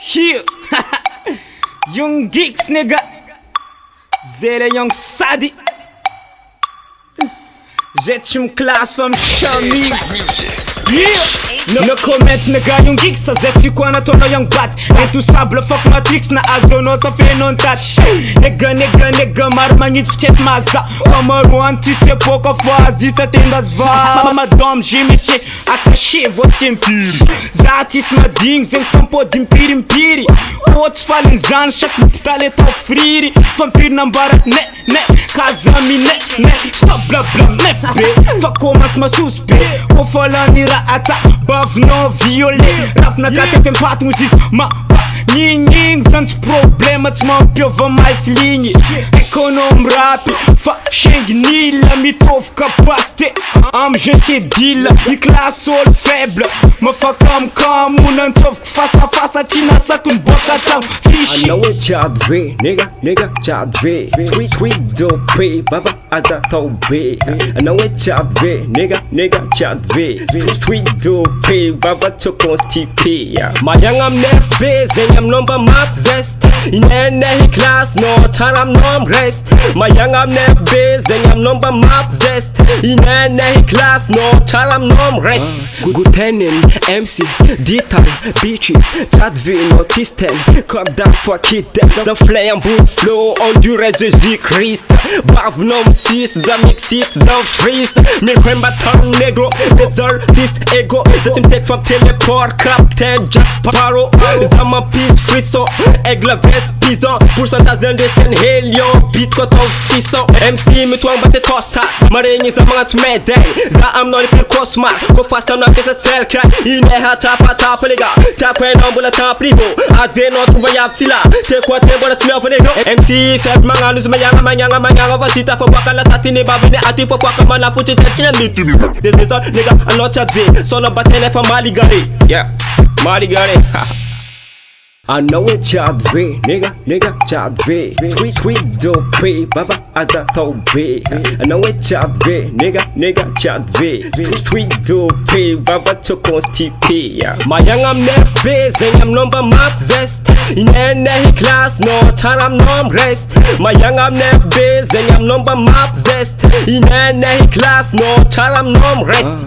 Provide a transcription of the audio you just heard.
Here, young geeks nigga, zere young sadi. Jette me classe from chami. Yeah, no comment nigga, young geeks sa zete quando tô no young bat. Intouchable fuck matrix na azono sa fait non tat. Nigga, marmanit fchet maza. Comme tu sais pourquoi fazista tem das va. Madame Jimichi, akashi vou impiri. Zatis mading, zen fam pod impiri. Podes falar em zan, chaque talento friri. Vampir na barat ne, casami ne. Stop bla bla nefbe. Fa comas ma suspe. Ko falando ira ata, bav no violé. Rap na gata fem pat muziz ma. Ning, zantes problemas, man piova mais flingue. Econom rap, fa sheng nila, me trouve capacité. Je sais deal, e classe sol faible. Me fa comme, não trouve que face à face, tina sa com boca tão fiche. I know it's Advé, nigga, Advé. Sweet dope, baba aza tobe. I know it's Advé, nigga, Advé. Sweet dope, baba to constipé. Mayangam nef base, I'm number map zest. In any class, no time, no rest. Mayangam nef base, I'm number map zest. In any class, no time, no rest. Good tenning, MC, detail, bitches, Advé, no tisten. Comme d'un fois quitte, the flambeau flow, endurance de Christ. Bav nom 6, the mixit, the freeze. Me remember tongue negro, the artist ego. The team take from teleport, Captain Jack Sparrow. Zama peace, free so, aigle vest, pison. Pourcentage de helium, beat cut off 600. MC me twang bate tosta, marinhos da mga tumedem. Za am no lipir cosma, ko faça na peça cerca. Inerra tapa liga, tá com enombula taprivo. Advé no tu vai absila, te kwa te bora smell for negro. MC fed mga luz manyanga vasita for waka la satine babine ati for waka mana futi tina mitu. This is all nigga, I'm not Advé, solo batene for Maligari. Yeah, Maligari. I know it's Advé, nigga, Advé. Sweet dope, baba aza tobe. I know it's Advé, nigga, Advé. Sweet dope, baba to constipé. Mayangam nef base, I'm number map zest. In any class, no time, no rest. Mayangam nef base, I'm number map zest. In any class, no time, no rest.